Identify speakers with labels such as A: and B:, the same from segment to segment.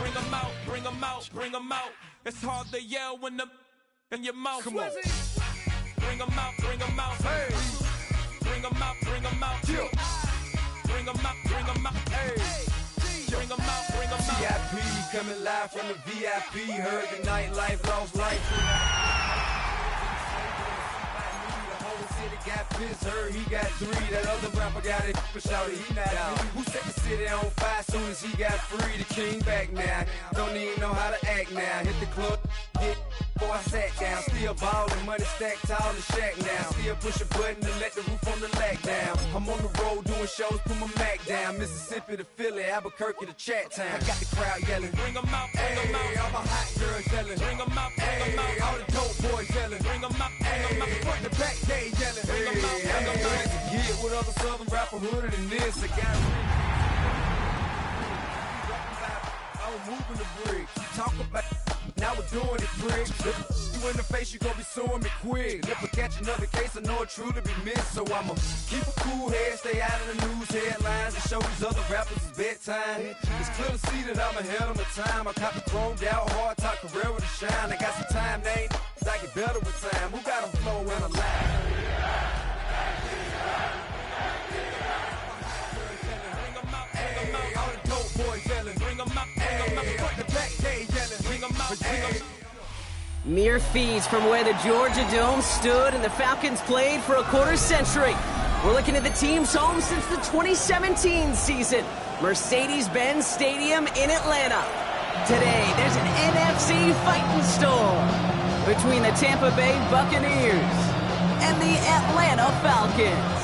A: Bring them out, bring them out, bring them out. It's hard to yell when the in your mouth.
B: Come on.
A: Bring them out, bring them out.
B: Hey.
A: Bring them out, bring them out.
B: Yeah.
A: Bring them out, bring them out.
B: Hey.
A: Bring them out, bring them out.
B: VIP coming live from the VIP. Heard the nightlife, lost life. Got pissed, heard he got 3. That other rapper got it, but shouted he not out. Who set the city on fire soon as he got free? The king back now, don't even know how to act now. Hit the club, get before I sat down. Still ballin', money stacked tall in the shack now. Still push a button and let the roof on the lack down. I'm on the road doing shows, put my Mac down. Mississippi to Philly, Albuquerque to Chat Town. I got the crowd yelling,
A: bring them out, bring them out.
B: All my hot girls yelling,
A: bring them out, bring them out.
B: All the dope boys yelling,
A: bring them out, bring them out.
B: Front the back, they yelling. I'm ready to get with other southern rapper hooded than this. I got I'm moving the bricks. You talk about now we're doing it, bricks. You in the face, you gon' be suing me quick. If I catch another case, I know it truly be missed. So I'ma keep a cool head, stay out of the news headlines, and show these other rappers it's bedtime. It's clear to see that I'm ahead of my time. I caught the chromed out, hard talk career with a shine. I got some time, they ain't I get better with time. Who got a flow and a line?
C: Mere feet from where the Georgia Dome stood and the Falcons played for a quarter century. We're looking at the team's home since the 2017 season, Mercedes-Benz Stadium in Atlanta. Today, there's an NFC fighting storm between the Tampa Bay Buccaneers and the Atlanta Falcons.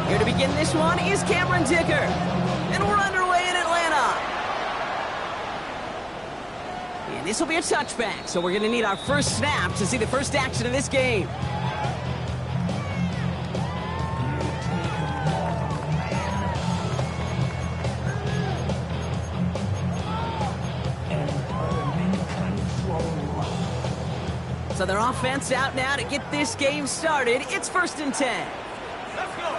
C: Here to begin this one is Cameron Dicker, and we're underway in Atlanta. And this will be a touchback, so we're going to need our first snap to see the first action of this game. So their offense out now to get this game started. It's 1st and 10.
A: Let's go.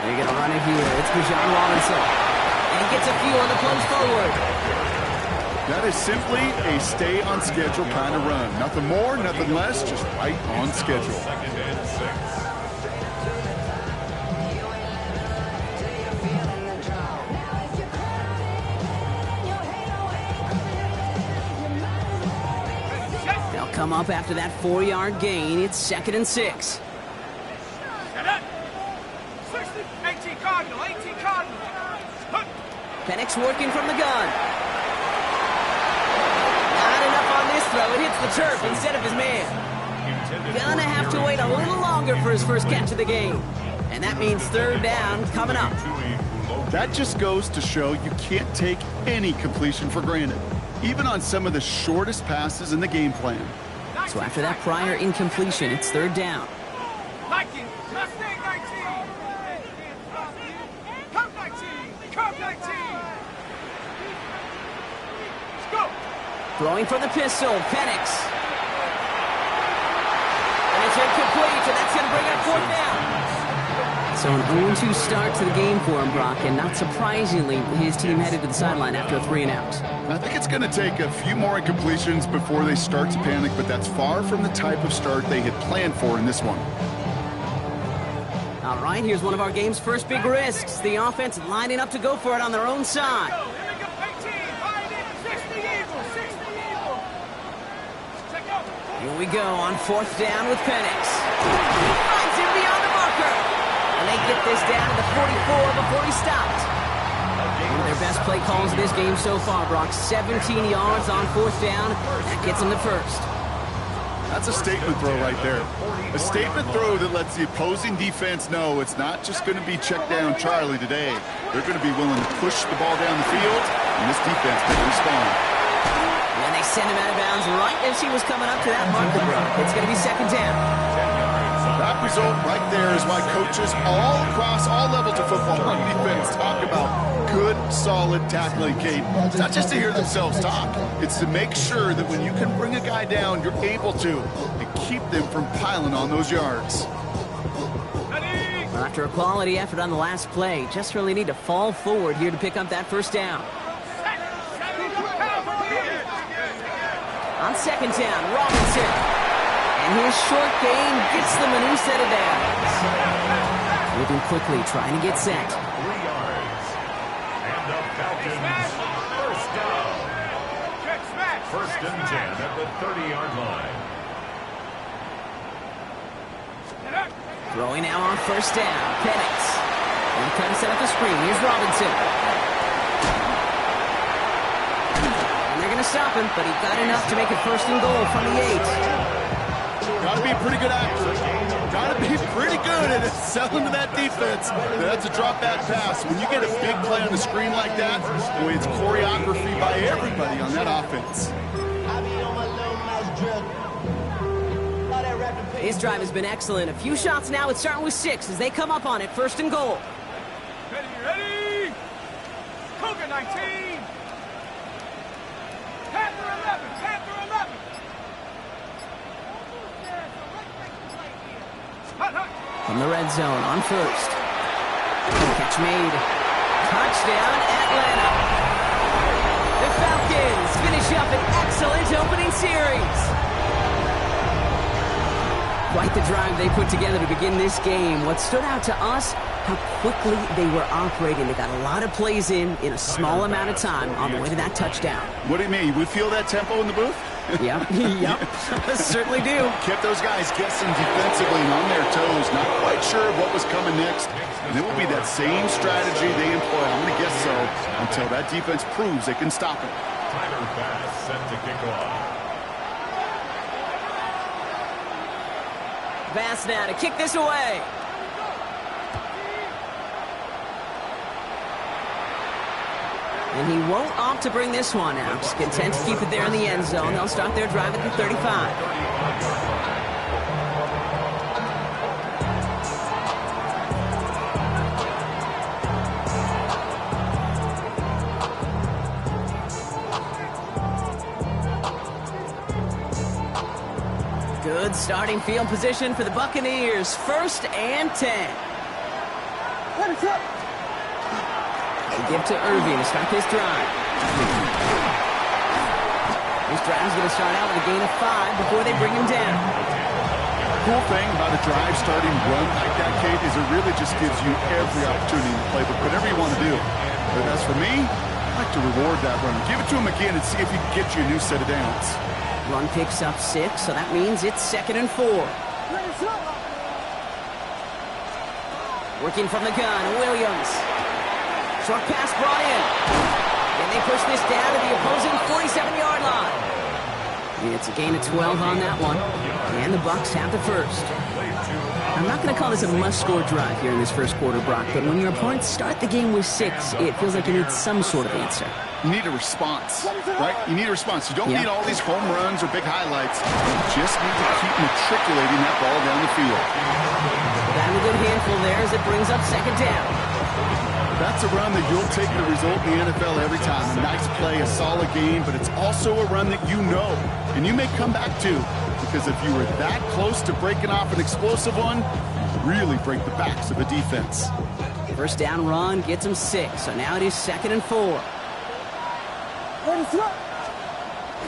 C: They're going to run it here. It's Bijan Robinson. And he gets a few on the close forward.
D: That is simply a stay on schedule kind of run. Nothing more, nothing less, just right on schedule.
E: 2nd and 6.
C: Come up after that 4-yard gain. It's 2nd and 6.
A: 18 Cardinal, 18 Cardinal.
C: Penix working from the gun. Not enough on this throw. It hits the turf instead of his man. Gonna have to wait a little longer for his first catch of the game. And that means 3rd down coming up.
D: That just goes to show you can't take any completion for granted, even on some of the shortest passes in the game plan.
C: So after that prior incompletion, it's 3rd down.
A: Mustang 19. Come 19. Come 19. Let's go.
C: Throwing for the pistol, Penix. And it's incomplete, and that's going to bring up 4th down. So an 0-2 start to the game for him, Brock, and not surprisingly, his team headed to the sideline after a 3-and-out.
D: I think it's going to take a few more incompletions before they start to panic, but that's far from the type of start they had planned for in this one.
C: All right, here's one of our game's first big risks. The offense lining up to go for it on their own side.
A: Here we go. 18. Find it. 60 Eagles. 60 Eagles. Check out.
C: Here we go on 4th down with Penix. He finds him beyond the marker. And they get this down to the 44 before he stopped. One of their best play calls of this game so far, Brock. 17 yards on 4th down. That gets them the first.
D: That's a statement throw right there. A statement throw that lets the opposing defense know it's not just going to be check down Charlie today. They're going to be willing to push the ball down the field, and this defense can respond.
C: When they send him out of bounds right as he was coming up to that marker, Brock, it's going to be 2nd down.
E: 10 yards
D: That result right there is why coaches all across all levels of football on defense talk about good, solid tackling, Kate. It's not just to hear themselves talk. It's to make sure that when you can bring a guy down, you're able to, and keep them from piling on those yards.
C: After a quality effort on the last play, just really need to fall forward here to pick up that first down. On second down, Robinson. And his short gain gets them a new set of downs. Moving quickly, trying to get set.
E: 3 yards. And the Falcons, first down. First and 10 at the 30-yard line.
C: Throwing now on first down. Penix. And trying to set up the screen. Here's Robinson. And they're going to stop him, but he got enough to make it first and goal from the 8.
D: Got to be a pretty good actor. Got to be pretty good at selling to that defense. That's a drop back pass. When you get a big play on the screen like that, boy, it's choreography by everybody on that offense.
C: His drive has been excellent. A few shots now. It's starting with 6 as they come up on it. First and goal.
A: Ready! Cougar 19! Panther 11! Panther 11!
C: From the red zone on first. Catch made. Touchdown, Atlanta. The Falcons finish up an excellent opening series. Quite the drive they put together to begin this game. What stood out to us, how quickly they were operating. They got a lot of plays in a small amount of time on the way to that touchdown.
D: What do you mean? We feel that tempo in the booth?
C: Yep, certainly do.
D: Kept those guys guessing defensively and on their toes, not quite sure what was coming next. And it will be that same strategy they employ, I'm going to guess so, until that defense proves they can stop it.
E: Tyler Bass set to kick off.
C: Bass now to kick this away. And he won't opt to bring this one out. Just content to keep it there in the end zone. They'll start their drive at the 35. Good starting field position for the Buccaneers. First and 10. They give to Irving to start this drive. This drive is going to start out with a gain of 5 before they bring him down.
D: Cool thing about a drive starting run like that, Kate, is it really just gives you every opportunity to play with whatever you want to do. But as for me, I like to reward that run. Give it to him again and see if he can get you a new set of downs.
C: Run picks up 6, so that means it's 2nd and 4. Working from the gun, Williams. Short pass brought in. And they push this down to the opposing 47-yard line. And it's a gain of 12 on that one. And the Bucs have the first. I'm not going to call this a must-score drive here in this first quarter, Brock, but when your opponents start the game with 6, it feels like you need some sort of answer.
D: You need a response, right? You need a response. You don't need all these home runs or big highlights. You just need to keep matriculating that ball down the field.
C: Got him a good handful there as it brings up 2nd down.
D: That's a run that you'll take the result in the NFL every time. A nice play, a solid game, but it's also a run that you know, and you may come back to, because if you were that close to breaking off an explosive one, you really break the backs of a defense.
C: First down run gets him 6, so now it is 2nd and 4.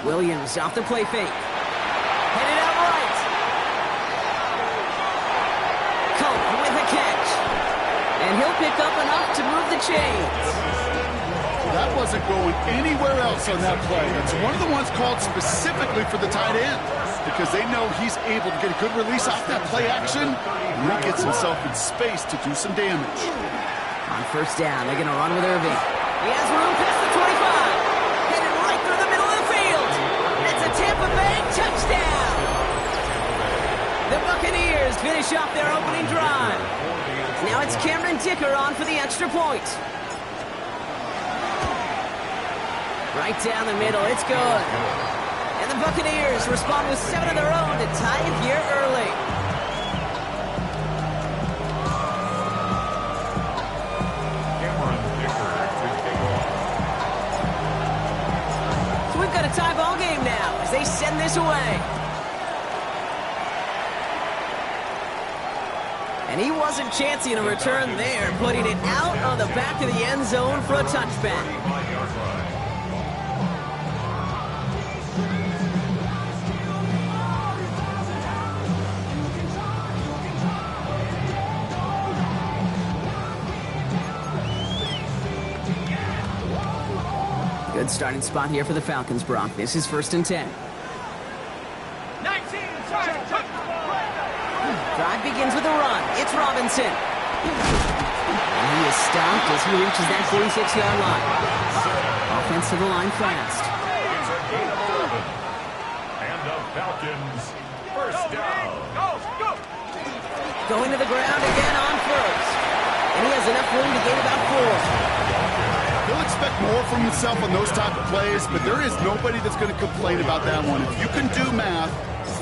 C: Williams off the play fake. Headed out right. Cope with a catch. And he'll pick up enough to move the chains.
D: That wasn't going anywhere else on that play. It's one of the ones called specifically for the tight end because they know he's able to get a good release off that play action, and he gets himself in space to do some damage.
C: On first down, they're going to run with Irving. He has room past the 25. Headed right through the middle of the field. That's a Tampa Bay touchdown. The Buccaneers finish off their opening drive. Now it's Cameron Dicker on for the extra point. Right down the middle, it's good. And the Buccaneers respond with 7 of their own to tie it here early. they send this away. And he wasn't chancing a return there, putting it out on the back of the end zone for a touchback. Good starting spot here for the Falcons, Brock. This is 1st and 10.
A: 19,
C: Drive begins with a run. It's Robinson. And he is stopped as he reaches that 46-yard line. Offense to the line fast.
E: It's a gain of 11. And the Falcons, first down.
A: go.
C: Going to the ground again on 1st. And he has enough room to gain about 4.
D: He'll expect more from himself on those type of plays, but there is nobody that's going to complain about that one. If you can do math,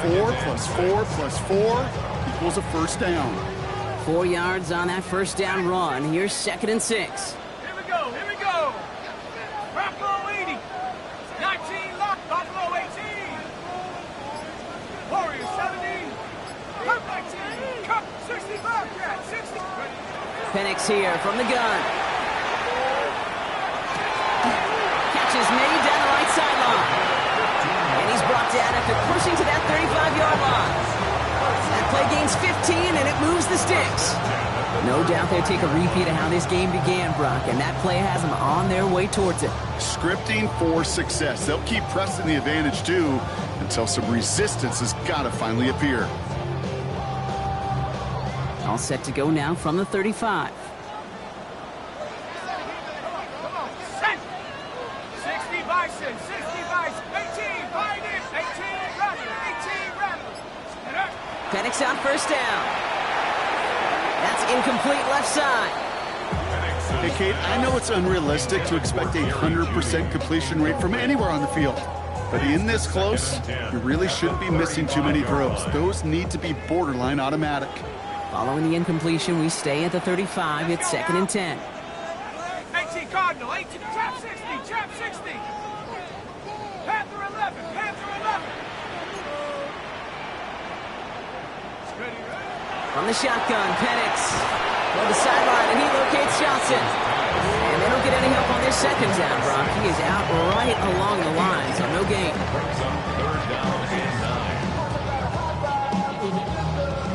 D: 4 plus 4 plus 4 equals a first down.
C: 4 yards on that first down run. Here's 2nd and 6.
A: Here we go. Buffalo 80. 19, lock. Buffalo 18. Warriors 70. Cup 19. Cup 65. Yeah, 60.
C: Penix here from the gun. Catch is made down the right sideline. And he's brought down after pushing to that 35-yard line. That play gains 15, and it moves the sticks. No doubt they'll take a repeat of how this game began, Brock, and that play has them on their way towards it.
D: Scripting for success. They'll keep pressing the advantage, too, until some resistance has got to finally appear.
C: All set to go now from the 35. Penix out first down. That's incomplete left side.
D: Hey, Kate, I know it's unrealistic to expect a 100% completion rate from anywhere on the field. But in this close, you really shouldn't be missing too many throws. Those need to be borderline automatic.
C: Following the incompletion, we stay at the 35. It's 2nd and 10.
A: 18 Cardinal, 18, trap 60. Panther 11.
C: On the shotgun, Penix on the sideline, and he locates Johnson. And they don't get any help on their 2nd down, Brock. He is out right along the line, so no gain.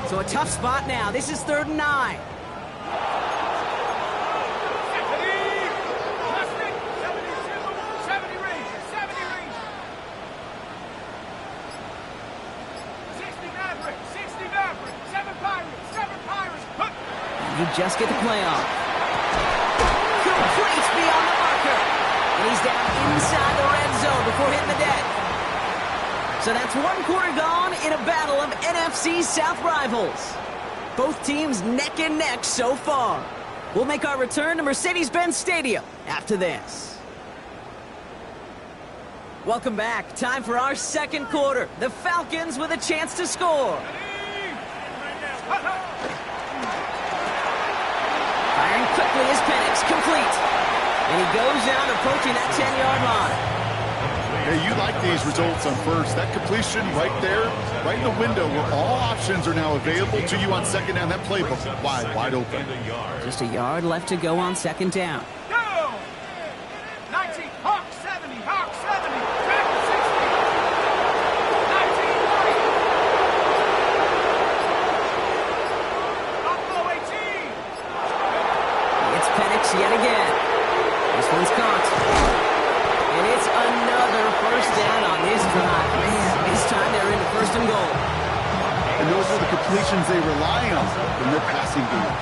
C: So a tough spot now. This is 3rd and 9. You just get the play off. Complete beyond the marker. And he's down inside the red zone before hitting the deck. So that's 1 quarter gone in a battle of NFC South rivals. Both teams neck and neck so far. We'll make our return to Mercedes-Benz Stadium after this. Welcome back. Time for our 2nd quarter. The Falcons with a chance to score. Firing quickly is Penix, complete. And he goes down approaching that 10-yard line.
D: Hey, you like these results on 1st. That completion right there, right in the window where all options are now available to you on 2nd down. That playbook wide open.
C: Just a yard left to go on 2nd down.
A: Go! 19, Hawk 70. Track 60. 19, right. Buffalo 18.
C: It's Penix yet again. This one's caught. And it's another first down on this drive. Man, this time they're into 1st and goal.
D: And those are the completions they rely on in their passing game.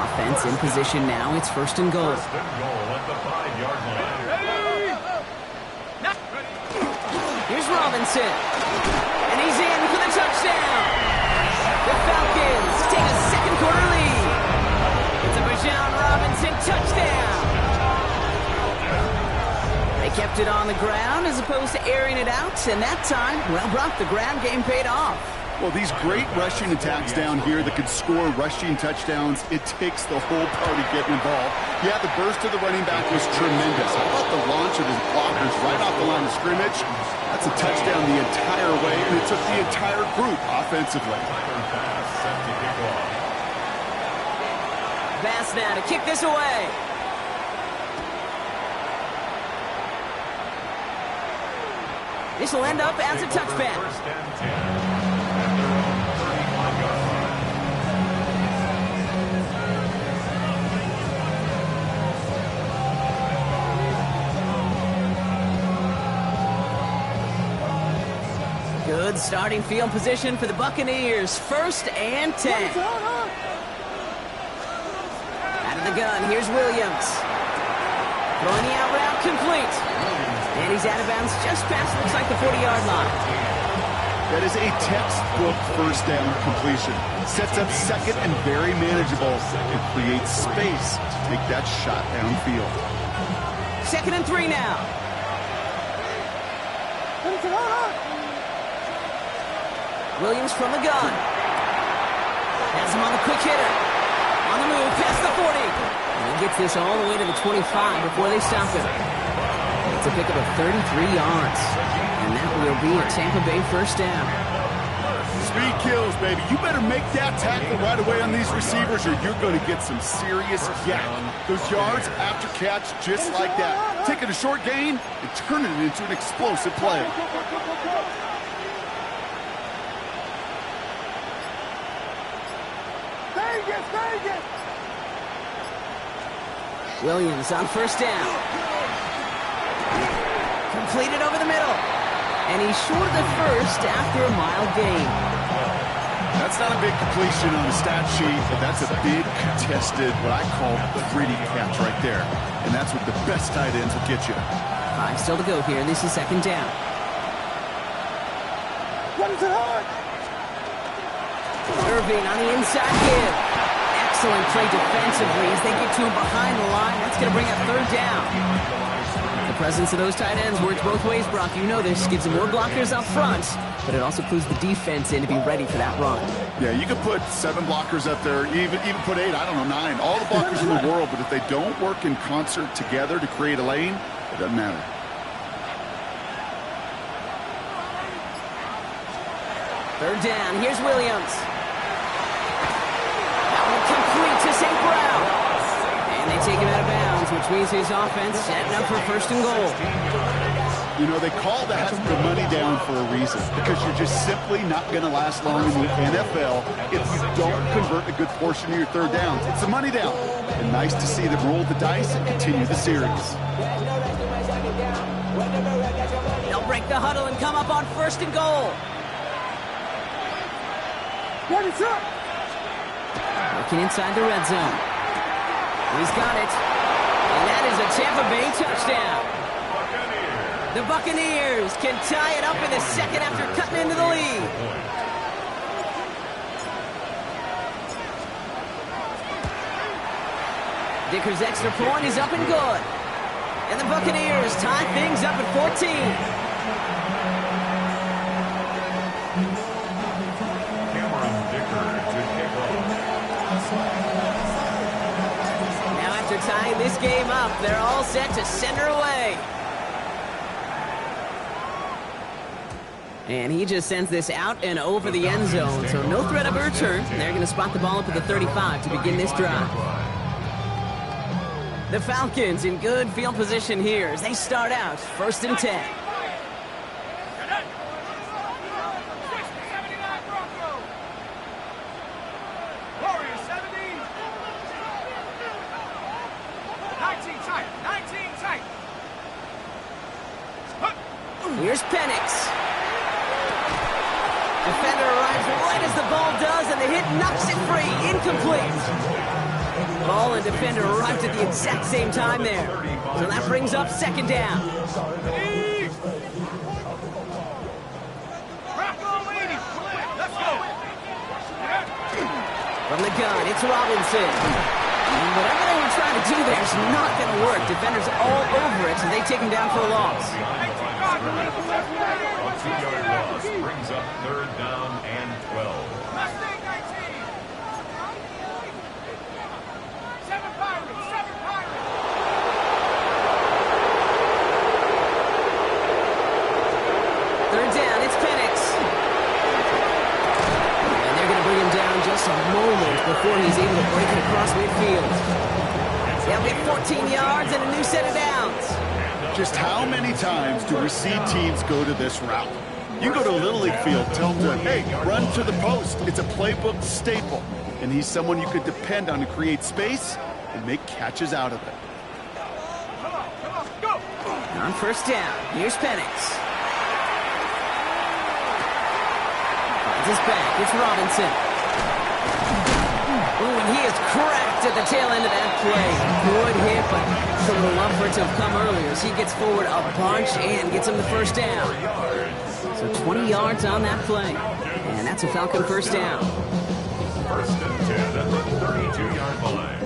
C: Offense in position now. It's 1st and goal.
E: First and goal at the 5-yard line.
C: Here's Robinson. And he's in for the touchdown. The Falcons take a 2nd quarter lead. It's a Bijan Robinson touchdown. They kept it on the ground as opposed to airing it out. And that time, well, Brock, the ground game paid off.
D: Well, these great rushing attacks down here that could score rushing touchdowns, it takes the whole party getting involved. Yeah, the burst of the running back was tremendous. How about the launch of his blockers right off the line of scrimmage? That's a touchdown the entire way, and it took the entire group offensively.
C: Bass now to kick this away. This will end up as a touchback.
E: First and 10 at their own 35-yard line.
C: Good starting field position for the Buccaneers. First and 10. Out of the gun, here's Williams. Throwing the out route complete. And he's out of bounds just past, looks like the 40-yard line.
D: That is a textbook first down completion. Sets up second and very manageable. It creates space to take that shot downfield.
C: 2nd and 3 now. Williams from the gun. Has him on the quick hitter. On the move, past the 40. And he gets this all the way to the 25 before they stop him. It's a pickup of 33 yards. And that will be a Tampa Bay first down.
D: Speed kills, baby. You better make that tackle right away on these receivers or you're going to get some serious yak. Those yards after catch just like that. Taking a short gain and turning it into an explosive play.
C: Williams on first down. Completed over the middle. And he's short of the first after a mile gain.
D: That's not a big completion on the stat sheet, but that's a big contested, what I call gritty catch right there. And that's what the best tight ends will get you.
C: 5 still to go here. This is 2nd down. Irving on the inside give. Excellent play defensively as they get to him behind the line. That's going to bring up 3rd down. The presence of those tight ends works both ways, Brock. You know this. Gives them more blockers up front, but it also clues the defense in to be ready for that run.
D: Yeah, you could put 7 blockers up there, even put 8, I don't know, 9. All the blockers in the world, but if they don't work in concert together to create a lane, it doesn't matter.
C: Third down. Here's Williams. That one complete to St. Brown. And they take him out of bounds, which means his offense setting up for 1st and goal.
D: You know, they call that the money down for a reason, because you're just simply not going to last long in the NFL if you don't convert a good portion of your 3rd downs. It's the money down. And nice to see them roll the dice and continue the series.
C: They'll break the huddle and come up on 1st and goal. Working inside the red zone. He's got it. And that is a Tampa Bay touchdown. The Buccaneers can tie it up in the 2nd after cutting into the lead. Dicker's extra point is up and good. And the Buccaneers tie things up at 14. Now after tying this game up, they're all set to send her away. And he just sends this out and over the end zone, so no threat of a return. They're going to spot the ball up at the 35 to begin this drive. The Falcons in good field position here as they start out 1st and 10. Here's Penix. Defender arrives right as the ball does, and the hit knocks it free. Incomplete. Ball and defender arrived at the exact same time there. So that brings up 2nd down. From the gun, it's Robinson. And whatever they were trying to do there's not going to work. Defenders all over it, so they take him down for a loss.
E: scrimmage. A 2-yard loss brings up 3rd down and 12.
A: Mustang 19. 7 Pirates, 7 Pirates.
C: Third down, it's Penix. And they're going to bring him down just a moment before he's able to break it across midfield. They'll get 14 yards and a new set of downs.
D: Just how many times do we see teams go to this route? You go to a Little League field, tell them to, hey, run to the post. It's a playbook staple. And he's someone you could depend on to create space and make catches out of it.
A: Come on, go.
C: On first down, here's Penix. Finds his back, it's Robinson. Ooh, and he is cracked at the tail end of that play. Good hit, but so would love for it to have come earlier as he gets forward a bunch and gets him the first down. So 20 yards on that play. And that's a Falcon first down.
E: 1st and 10 at the 32-yard line.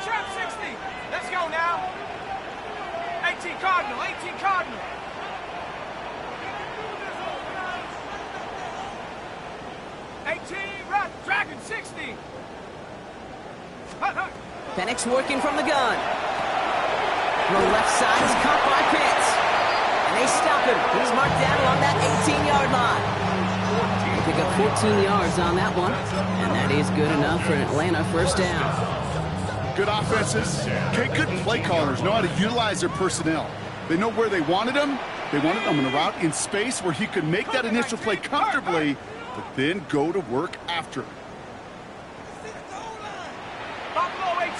A: Trap 60. Let's go now. 18 Cardinal, 18 Cardinal. 18 Red Dragon 60.
C: Penix working from the gun. The left side is caught by Pitts. And they stop him. He's marked down along that 18-yard line. They pick up 14 yards on that one. And that is good enough for an Atlanta first down.
D: Good offenses, okay, good play callers know how to utilize their personnel. They know where they wanted him. They wanted him in a route in space where he could make that initial play comfortably, but then go to work after it.
A: Buffalo 18.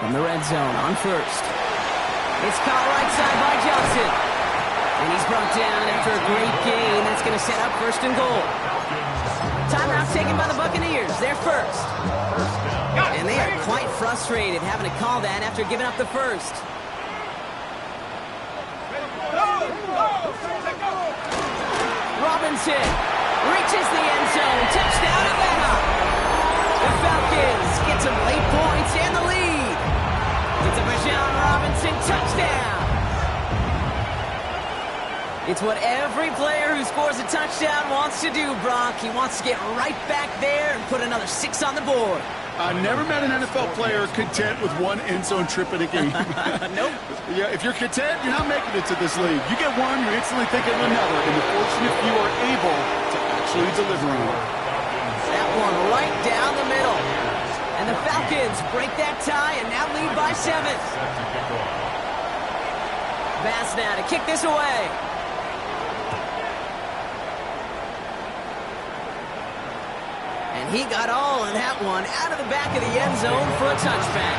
C: From the red zone on first. It's caught right side by Johnson. And he's brought down after a great gain. That's going to set up 1st and goal. Timeout taken by the Buccaneers. They're first. And they are quite frustrated having to call that after giving up the first. Robinson reaches the end zone. Touchdown, Atlanta. The Falcons get some late points and the lead. It's a Bijan Robinson touchdown. It's what every player who scores a touchdown wants to do, Brock. He wants to get right back there and put another 6 on the board.
D: I've never met an NFL player content with one end zone trip in a game.
C: Nope.
D: Yeah, if you're content, you're not making it to this league. You get one, you're instantly thinking of another, and you're fortunate if you are able to actually deliver on it.
C: That one right down the middle. And the Falcons break that tie and now lead by 7. Bass now to kick this away. And he got all of that one out of the back of the end zone for a touchback.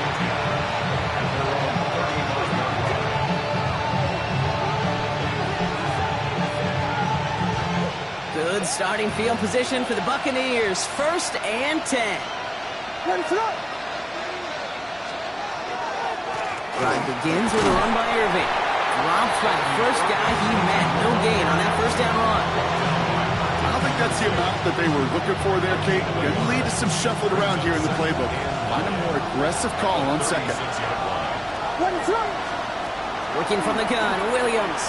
C: Good starting field position for the Buccaneers. 1st and 10. Drive begins with a run by Irving. Drops by the first guy he met. No gain on that first down run.
D: I don't think that's the amount that they were looking for there, Kate. Going to lead to some shuffled around here in the playbook. Find a more aggressive call on 2nd.
C: Working from the gun, Williams.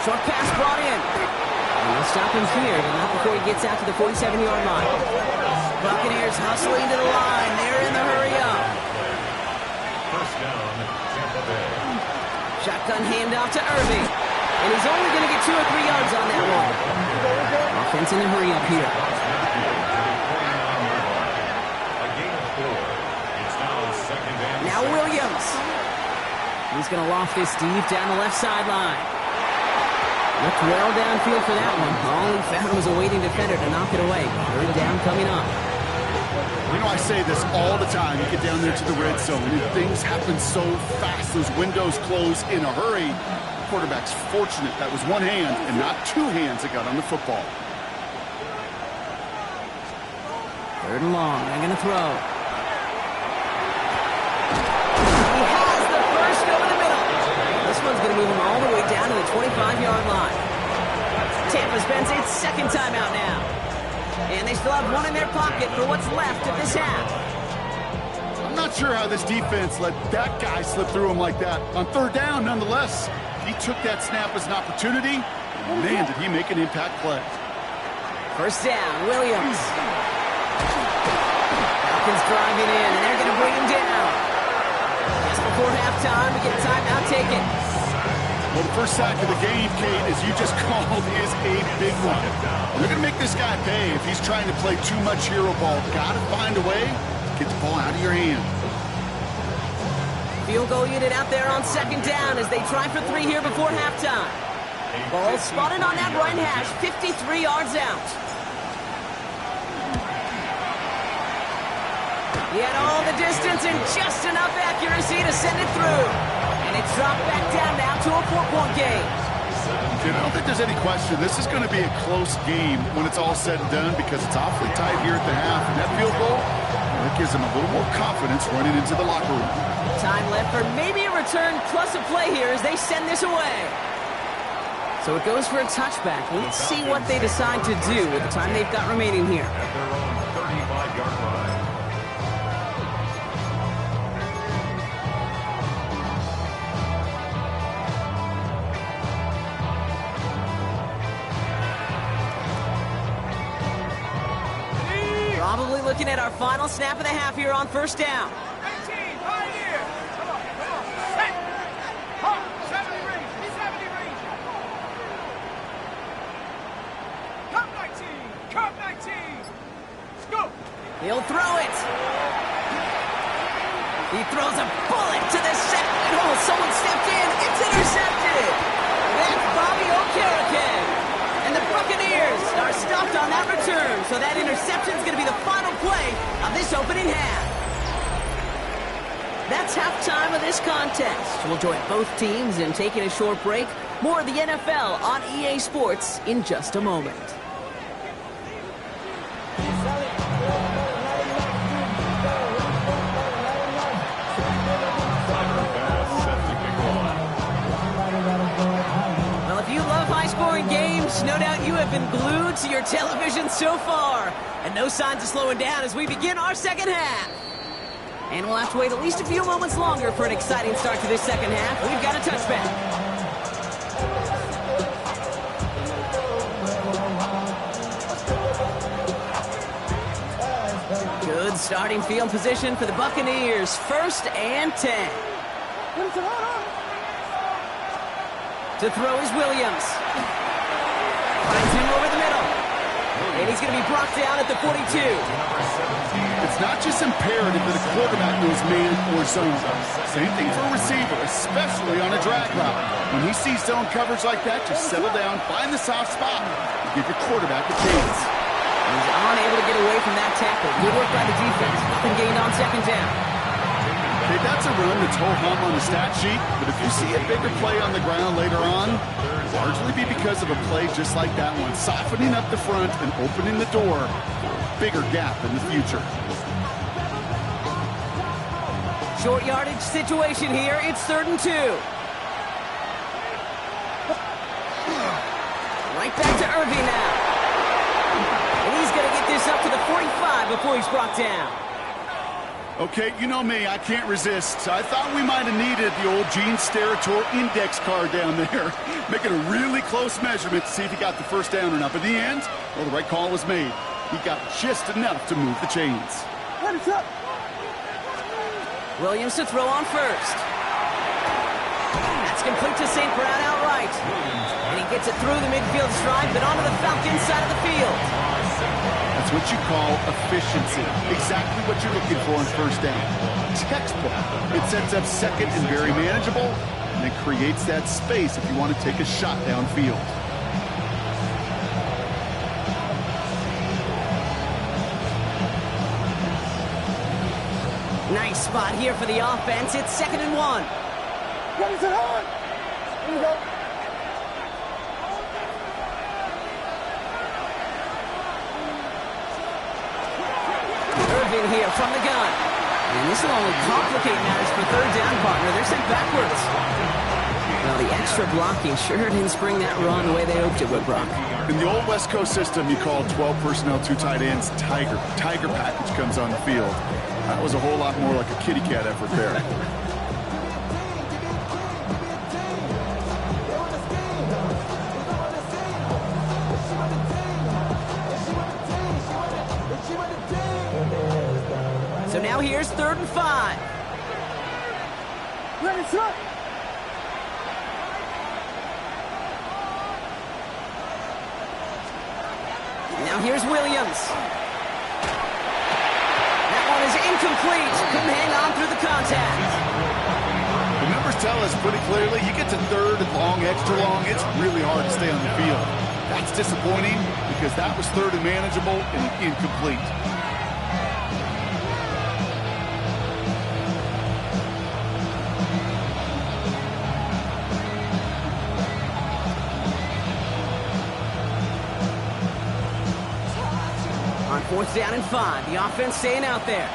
C: Short pass brought in. And they'll stop him here, but not before he gets out to the 47-yard line. Buccaneers hustling to the line. They're in the hurry up.
E: First down, Tampa Bay.
C: Shotgun handoff to Irving. And he's only going to get 2 or 3 yards on that one. Offense in a hurry up here. Now Williams. He's going to loft this deep down the left sideline. Looked well downfield for that one. All he found was a waiting defender to knock it away. 3rd down coming up.
D: You know, I say this all the time. You get down there to the red zone, and things happen so fast. Those windows close in a hurry. The quarterback's fortunate that was one hand and not 2 hands that got on the football.
C: 3rd and long. They're going to throw. He has the first over the middle. This one's going to move him all the way down to the 25-yard line. Tampa spends its second timeout now. And they still have one in their pocket for what's left of this half.
D: I'm not sure how this defense let that guy slip through him like that. On 3rd down, nonetheless, he took that snap as an opportunity. And man, did he make an impact play.
C: 1st down, Williams. Falcons driving in, and they're going to bring him down. Just before halftime, we get a timeout taken.
D: Well, the first sack of the game, Kate, as you just called, is a big one. They're going to make this guy pay if he's trying to play too much hero ball. Got to find a way to get the ball out of your hand.
C: Field goal unit out there on 2nd down as they try for 3 here before halftime. Ball spotted on that right hash, 53 yards out. He had all the distance and just enough accuracy to send it through. And it's dropped back down now to a 4-point game.
D: I don't think there's any question. This is going to be a close game when it's all said and done because it's awfully tight here at the half. And that field goal, that gives them a little more confidence running into the locker room.
C: Time left for maybe a return plus a play here as they send this away. So it goes for a touchback. Let's see what they decide to do with the time they've got remaining here.
E: At their own 35-yard line.
C: Probably looking at our final snap of the half here on 1st down.
A: 18, right here. Come on. Set. Hard. 70 range. 70 range. Cup 19. Cup 19. Let's go.
C: He'll throw it. He throws a bullet to the second. Oh, someone stepped in. It's intercepted. That's Bobby Okereke. And the Buccaneers are stopped on that return. So that interception is going to be the final play of this opening half. That's halftime of this contest. We'll join both teams in taking a short break. More of the NFL on EA Sports in just a moment. Well, if you love high-scoring games, no doubt you have been glued to your television so far. And no signs of slowing down as we begin our second half. And we'll have to wait at least a few moments longer for an exciting start to this second half. We've got a touchback. Good starting field position for the Buccaneers. 1st and 10. To throw is Williams. Finds him over the middle. And he's going to be brought down at the 42.
D: It's not just imperative that a quarterback knows man or zone. Same thing for a receiver, especially on a drag route. When he sees zone coverage like that, just settle down, find the soft spot, and give your quarterback a chance.
C: He's unable to get away from that tackle. Good work by the defense. Nothing gained on 2nd down.
D: Okay, that's a run that's ho-hum on the stat sheet, but if you see a bigger play on the ground later on, largely be because of a play just like that one, softening up the front and opening the door for a bigger gap in the future.
C: Short yardage situation here. It's 3rd and 2. Right back to Irving now. And he's going to get this up to the 45 before he's brought down.
D: Okay, you know me, I can't resist. I thought we might have needed the old Gene Steratore index card down there, making a really close measurement to see if he got the 1st down or not. But in the end, well, the right call was made. He got just enough to move the chains.
C: Williams to throw on 1st. That's complete to St. Brown outright. And he gets it through the midfield stride, but onto the Falcons side of the field.
D: That's what you call efficiency. Exactly what you're looking for on 1st down. Textbook. It sets up 2nd and very manageable, and it creates that space if you want to take a shot downfield.
C: Nice spot here for the offense. It's 2nd and 1.
F: Here we go.
C: motion here from the gun. And this will only complicate matters for third down, partner. They're sent backwards. Well, the extra blocking sure didn't spring that run the way they hoped it would, Brock.
D: In the old West Coast system, you call 12 personnel, 2 tight ends, Tiger. Tiger package comes on the field. That was a whole lot more like a kitty cat effort there.
C: So now here's 3rd and 5.
A: Ready, set.
C: Now here's Williams. That one is incomplete. Couldn't hang on through the contact.
D: The numbers tell us pretty clearly, you get to 3rd and long, extra long, it's really hard to stay on the field. That's disappointing because that was 3rd and manageable and incomplete.
C: On 4th down and 5, the offense staying out there.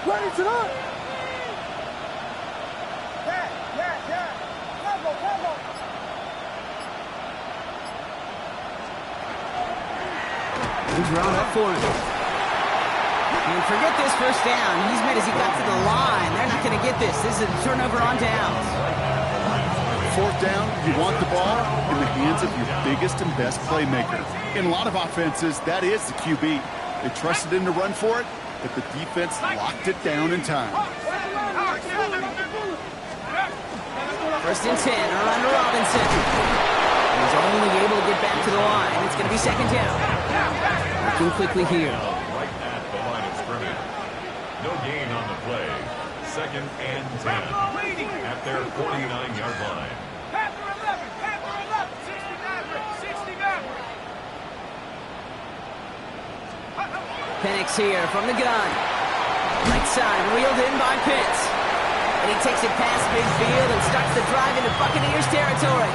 A: Ready, set up. Yeah. Level.
C: He's drawn up for him. And forget this first down. He's made as he got to the line. They're not going to get this. This is a turnover on downs.
D: 4th down, you want the ball in the hands of your biggest and best playmaker. In a lot of offenses, that is the QB. They trusted him to run for it, but the defense locked it down in time.
C: 1st and 10, around to Robinson. He's only able to get back to the line. It's going to be 2nd down. Working quickly here.
E: Right at the line of scrimmage. No gain on the play. 2nd and 10 at their 49-yard line.
A: Panther 11, 69.
C: Penix here from the gun. Right side, wheeled in by Pitts. And he takes it past midfield and starts the drive into Buccaneers territory.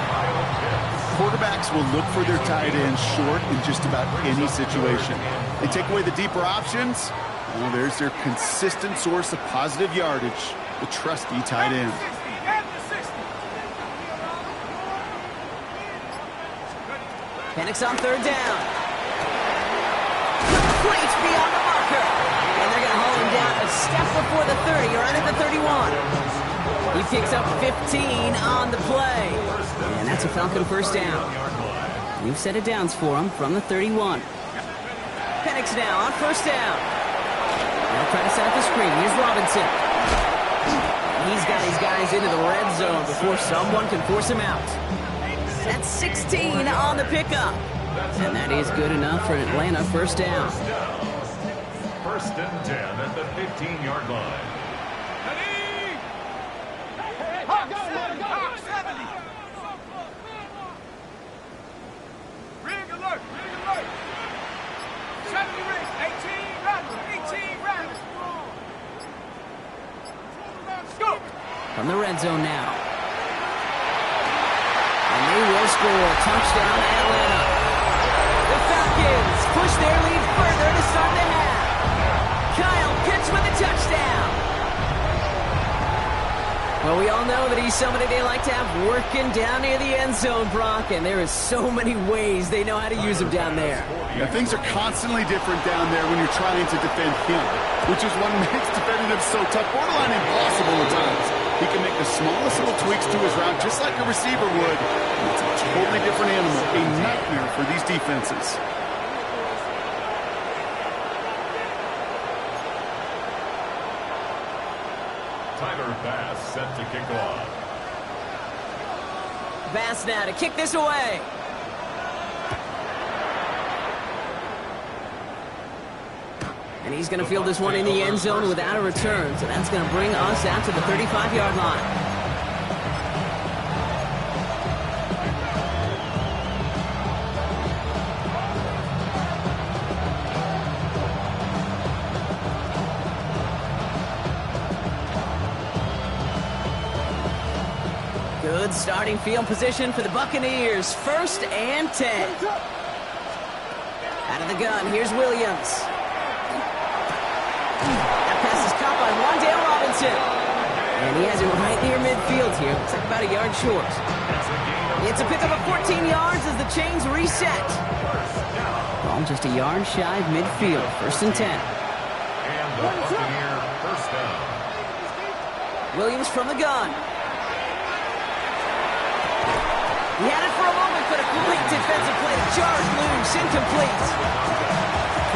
D: Quarterbacks will look for their tight ends short in just about any situation. They take away the deeper options. Well, there's their consistent source of positive yardage, the trusty tight end.
C: Penix on 3rd down. Complete beyond the marker. And they're going to haul him down a step before the 30, right at the 31. He picks up 15 on the play. And that's a Falcon 1st down. New set of downs for him from the 31. Penix now on 1st down. They'll try to set up the screen. Here's Robinson. He's got his guys into the red zone before someone can force him out. That's 16 on the pickup. And that is good enough for Atlanta 1st down.
E: 1st and 10 at the 15-yard line.
A: Hawk 70. Rig alert. 70 rig. 18 rattle. Go.
C: From the red zone now. And they will score. Touchdown, Atlanta. The Falcons push their lead further to start the half. Kyle Pitts with a touchdown. Well, we all know that he's somebody they like to have working down near the end zone, Brock, and there is so many ways they know how to use him down there.
D: Now, things are constantly different down there when you're trying to defend him, which is what makes defending him so tough, borderline impossible at times. He can make the smallest little tweaks to his route just like a receiver would. It's a totally different animal, a nightmare for these defenses.
E: Tyler Bass set to kick off.
C: Bass now to kick this away. And he's going to field this one in the end zone without a return. So that's going to bring us out to the 35-yard line. Good starting field position for the Buccaneers. 1st and 10. Out of the gun, here's Williams. That pass is caught by Wandale Robinson. And he has it right near midfield here. Looks like about a yard short. It's a pickup of 14 yards as the chains reset. Ball just a yard shy of midfield. 1st and 10.
E: And the Buccaneer first down.
C: Williams from the gun. He had it for a moment, but a great defensive play. Jars loose, incomplete.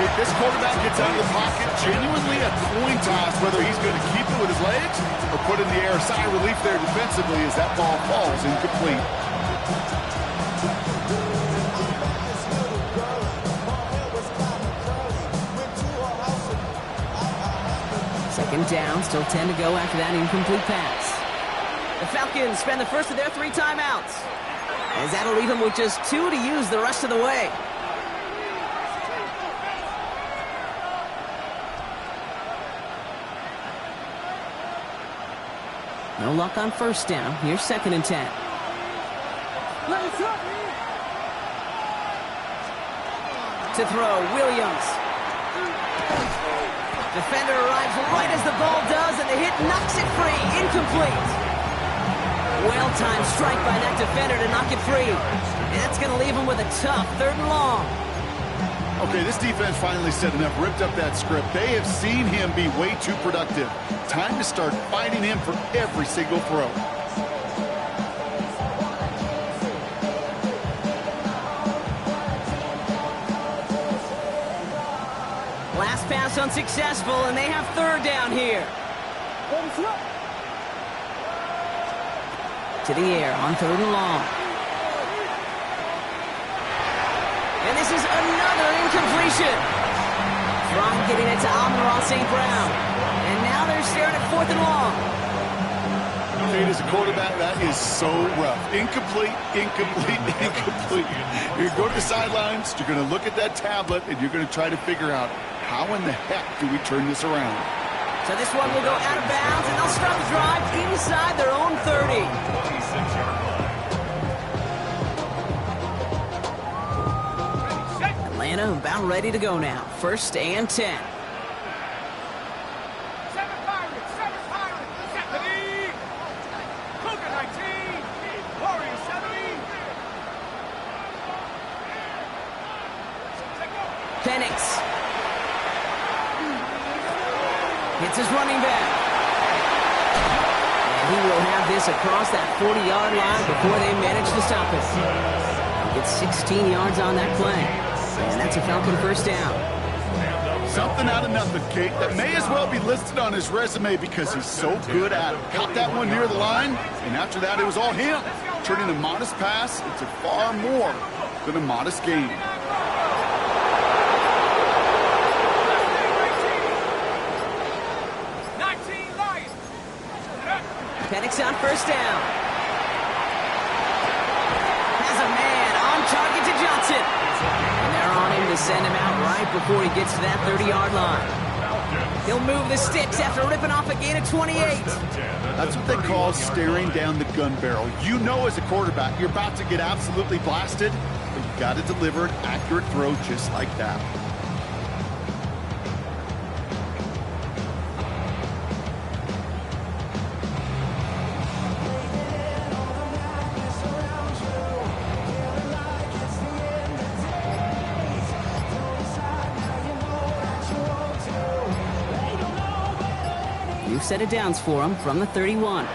D: If this quarterback gets out of the pocket, genuinely a coin toss whether he's going to keep it with his legs or put in the air. Sigh of relief there defensively as that ball falls incomplete.
C: Second down, still 10 to go after that incomplete pass. The Falcons spend the first of their 3 timeouts, as that'll leave them with just 2 to use the rest of the way. No luck on 1st down. Here's 2nd and 10. To throw, Williams. Defender arrives right as the ball does, and the hit knocks it free. Incomplete. Well-timed strike by that defender to knock it free. And that's going to leave him with a tough 3rd and long.
D: Okay, this defense finally said enough, ripped up that script. They have seen him be way too productive. Time to start fighting him for every single throw.
C: Last pass unsuccessful, and they have 3rd down here. To the air on 3rd and long. And this is another incompletion. Thrawn getting it to Amon-Ra St. Brown. And now they're staring at 4th and long.
D: Fade as a quarterback, that is so rough. Incomplete, incomplete, incomplete. You're going to go to the sidelines, you're going to look at that tablet, and you're going to try to figure out how in the heck do we turn this around.
C: So this one will go out of bounds, and they'll start the drive inside their own 30.
E: 26-yard line.
C: Atlanta about ready to go now. 1st and 10.
A: 7 Pirates, 7 Pirates. Stephanie. Cougar 19. Warriors 70.
C: Penix. Hits his running back. And he will have this across that 40-yard line before they manage to stop it. Gets 16 yards on that play. And that's a Falcon 1st down.
D: Something out of nothing, Kate. That may as well be listed on his resume because he's so good at it. Caught that one near the line, and after that, it was all him. Turning a modest pass into far more than a modest game.
C: Penix on 1st down. Has a man on target to Johnson. And they're on him to send him out right before he gets to that 30-yard line. He'll move the sticks after ripping off a gain of 28.
D: That's what they call staring down the gun barrel. You know as a quarterback, you're about to get absolutely blasted, but you got to deliver an accurate throw just like that.
C: New set of downs for him from the 31.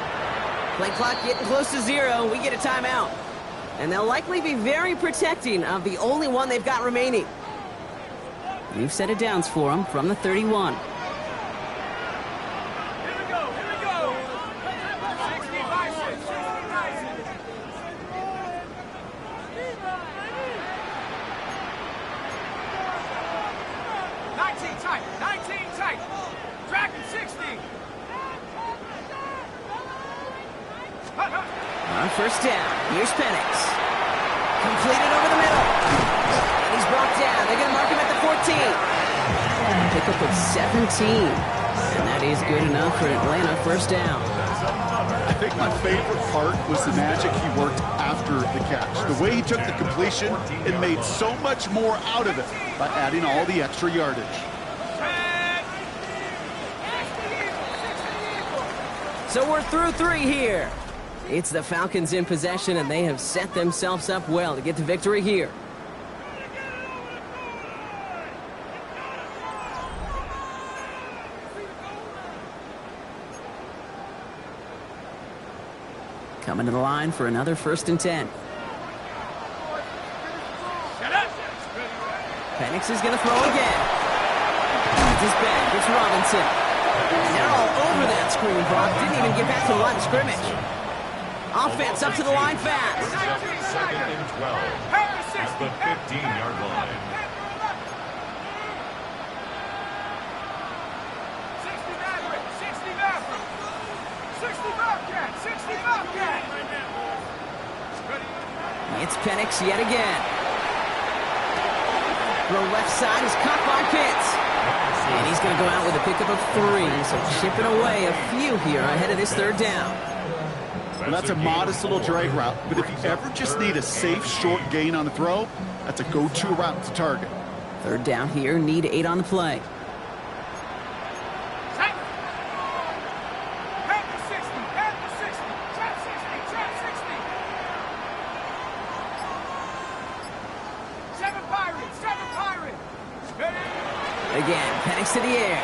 C: Play clock getting close to 0. We get a timeout. And they'll likely be very protecting of the only one they've got remaining. New set of downs for him from the 31.
A: Here we go, here we go. 65, 19 tight, 19 tight. Dragon 60.
C: On 1st down, here's Penix. Completed over the middle. And he's brought down. They're going to mark him at the 14. Pick up with 17. And that is good enough for Atlanta. 1st down.
D: think my favorite part was the magic he worked after the catch. The way he took the completion and made so much more out of it by adding all the extra yardage.
C: So we're through 3 here. It's the Falcons in possession, and they have set themselves up well to get the victory here. Coming to the line for another 1st and 10. Penix is going to throw again. It's his back. It's Robinson. And they're all over that screen, Brock. Didn't even get back to the line of scrimmage. Offense up to the line fast.
E: 2nd and 12 at the 15-yard line.
A: 60 Bobcat.
C: It's Penix yet again. Throw left side is caught by Pitts. And he's going to go out with a pickup of 3. So chipping away a few here ahead of this 3rd down.
D: Well, that's a modest little drag route, but if you ever just need a safe short gain on the throw, that's a go-to route to target.
C: 3rd down here, need 8 on the play. Again, Penix to the air.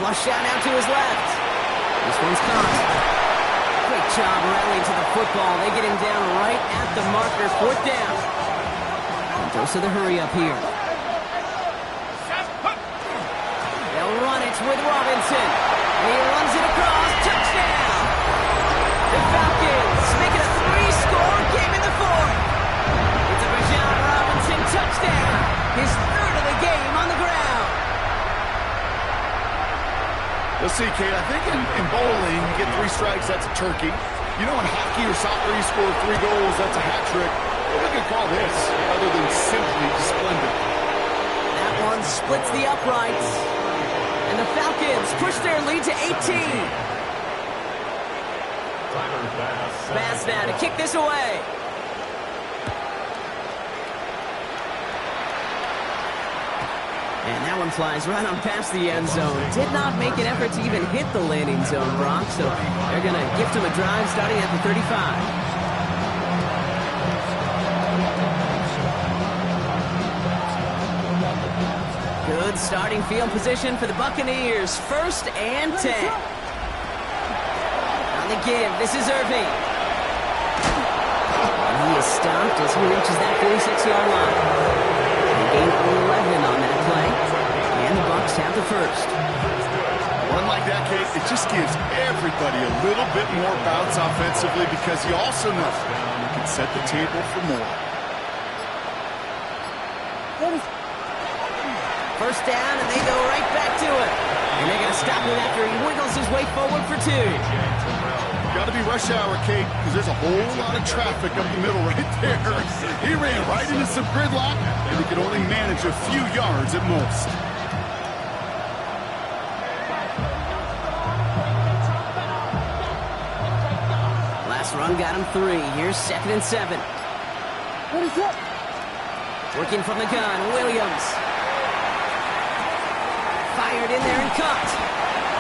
C: Flush out now to his left. This one's caught. Great job rallying to the football. They get him down right at the marker. 4th down. And dose of the hurry up here. They'll run it with Robinson. And he runs it across. Touchdown! The Falcons make it a 3-score game in the 4th. It's a Bijan Robinson touchdown. His 3rd of the game on the ground.
D: Let's see, Kate, I think in bowling, you get 3 strikes, that's a turkey. You know, in hockey or soccer, you score 3 goals, that's a hat trick. What we can call this, other than simply splendid.
C: That one splits the uprights. And the Falcons push their lead to 18. Bass now to kick this away. And that one flies right on past the end zone. Did not make an effort to even hit the landing zone, Brock. So they're going to gift him a drive starting at the 35. Good starting field position for the Buccaneers. 1st and 10. On the give, this is Irving. And he is stopped as he reaches that 46-yard line. Gain 11 on that play, and the Bucs have the 1st.
D: One like that, Kate, it just gives everybody a little bit more bounce offensively because you also know you can set the table for more.
C: 1st down, and they go right back to it. And they're going to stop him after he wiggles his way forward for 2.
D: Got to be rush hour, Kate, because there's a whole lot of traffic up the middle right there. He ran right into some gridlock, and he could only manage a few yards at most.
C: Last run got him 3. Here's 2nd and 7.
A: What is that?
C: Working from the gun, Williams. Fired in there and caught.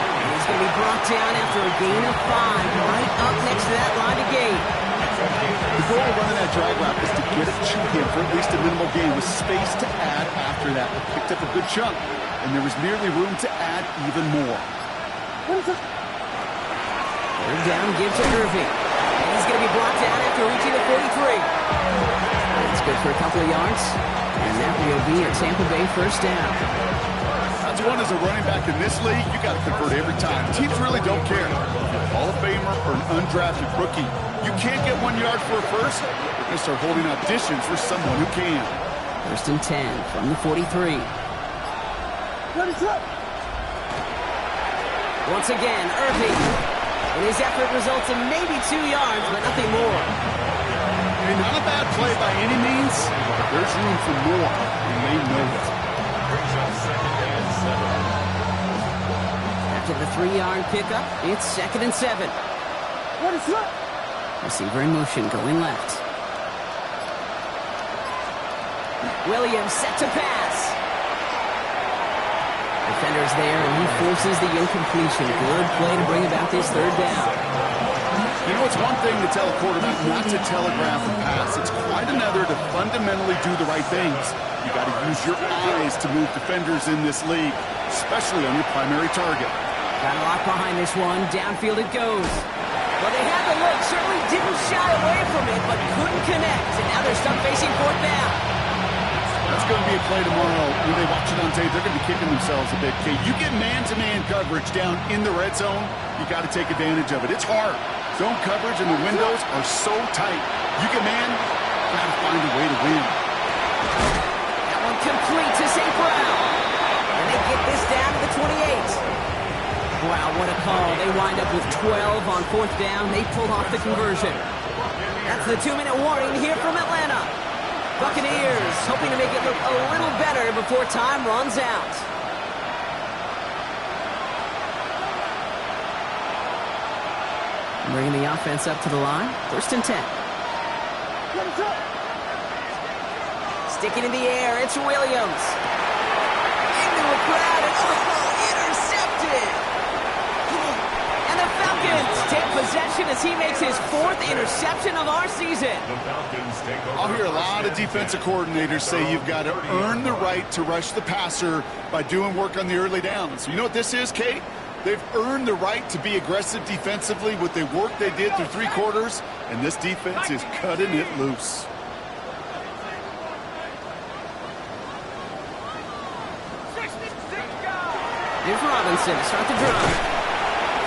C: And he's going to be brought down after a gain of 5, right up next to that line of gain.
D: The goal of running that drag route is to get it to him for at least a minimal gain with space to add after that. He picked up a good chunk, and there was merely room to add even more.
C: 3rd down, give to Irving. And he's going to be brought down after reaching the 43. That's good for a couple of yards. And that will be a Tampa Bay 1st down.
D: That's one as a running back in this league, you got to convert every time. Teams really don't care. Hall of Famer or an undrafted rookie. You can't get 1 yard for a 1st. They're going to start holding auditions for someone who can.
C: 1st and 10 from the 43. Once again, Irving. And his effort results in maybe 2 yards, but nothing more.
D: And not a bad play by any means, but there's room for more, and they know it.
C: After After the 3-yard pickup, it's 2nd and 7.
A: What is that?
C: Receiver in motion, going left. Williams set to pass. Defender's there, and he forces the incompletion. Good play to bring about this 3rd down.
D: You know, it's one thing to tell a quarterback not to telegraph a pass. It's quite another to fundamentally do the right things. You got to use your eyes to move defenders in this league, especially on your primary target.
C: Got a lot behind this one. Downfield it goes. Well, they had the look. Certainly didn't shy away from it, but couldn't connect. And now they're stuck facing 4th down.
D: That's going to be a play tomorrow. When they watch it on tape, they're going to be kicking themselves a bit. Kate, you get man-to-man coverage down in the red zone, you got to take advantage of it. It's hard. Zone coverage and the windows are so tight. You get man, got to find a way to win.
C: That one complete to St. Brown. And they get this down to the 28. Wow, what a call. They wind up with 12 on 4th down. They pull off the conversion. That's the 2-minute warning here from Atlanta. Buccaneers hoping to make it look a little better before time runs out. Bringing the offense up to the line. 1st and 10. Sticking in the air, it's Williams. Into a crowd, and intercepted. And the Falcons take possession as he makes his 4th interception of our season.
D: I'll hear a lot of defensive coordinators say you've got to earn the right to rush the passer by doing work on the early downs. You know what this is, Kate? They've earned the right to be aggressive defensively with the work they did through 3 quarters, and this defense is cutting it loose.
C: Here's Robinson to start the drive.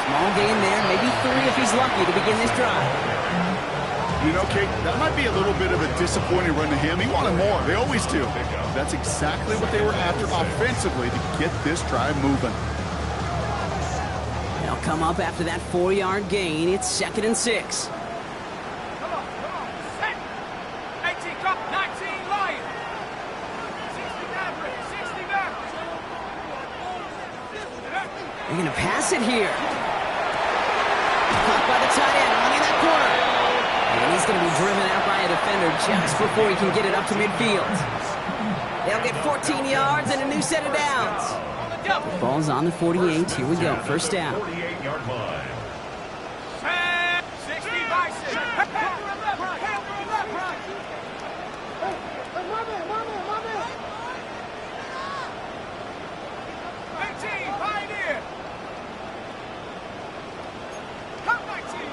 C: Small gain there, maybe 3 if he's lucky to begin this drive.
D: You know, Kate, that might be a little bit of a disappointing run to him. He wanted more. They always do. That's exactly what they were after offensively to get this drive moving.
C: They'll come up after that 4-yard gain. It's 2nd and 6.
A: Come on. Set. 18, come. 19, Lions. 69.
C: They're going to pass it here. Caught by the tight end, running that corner. And he's going to be driven out by a defender just before he can get it up to midfield. They'll get 14 yards and a new set of downs. Ball's on the 48. Here we go. 1st down.
E: 48-yard line.
A: 60 by 6. Pioneer. Cut 19.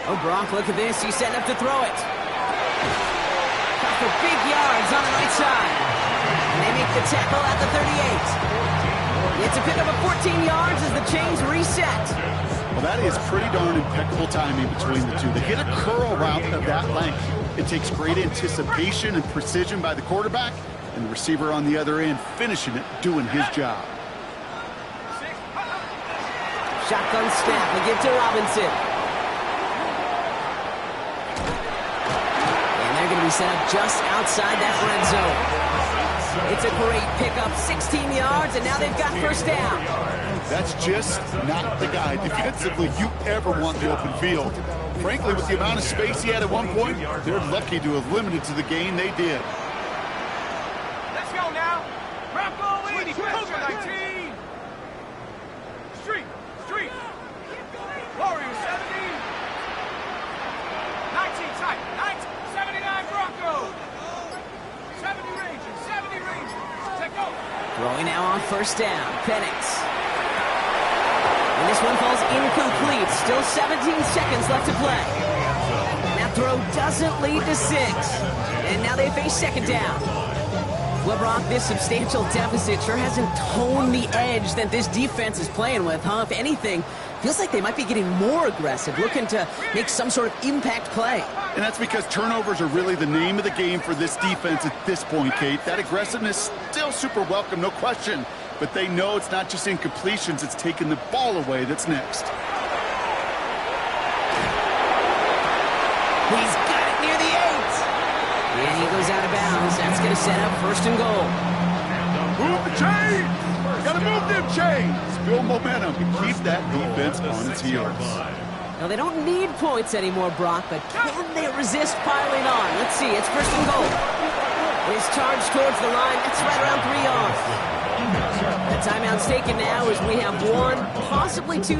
C: Oh, Brock, look at this. He's setting up to throw it. Got for big yards on the right side. And they make the tackle at the 38. It's a pickup of 14 yards as the chains reset.
D: Well, that is pretty darn impeccable timing between the two. They hit a curl route of that length. It takes great anticipation and precision by the quarterback, and the receiver on the other end finishing it, doing his job.
C: Shotgun snap. They give to Robinson. And they're going to be set up just outside that red zone. It's a great pickup, 16 yards, and now they've got 1st down.
D: That's just not the guy defensively you ever want the open field. Frankly, with the amount of space he had at one point, they're lucky to have limited to the gain they did.
A: Let's go now. Bravo 80. Cover 19. Street. Warriors 70. 19 tight. 79 Broncos. 70 Rangers. Take over.
C: Throwing now on 1st down. Penix. And this one falls incomplete. Still 17 seconds left to play. That throw doesn't lead to 6. And now they face 2nd down. Well, Brock, this substantial deficit sure hasn't toned the edge that this defense is playing with, huh? If anything, feels like they might be getting more aggressive, looking to make some sort of impact play.
D: And that's because turnovers are really the name of the game for this defense at this point, Kate. That aggressiveness still super welcome, no question. But they know it's not just incompletions, it's taking the ball away that's next.
C: He's got it near the 8. And he goes out of bounds. That's going to set up 1st and goal.
D: Move the chains! Gotta move them chains! Build momentum and keep that defense on its heels.
C: Now, they don't need points anymore, Brock, but can they resist piling on? Let's see. It's first and goal. His charge towards the line. That's right around 3 yards. The timeout's taken now as we have one, possibly two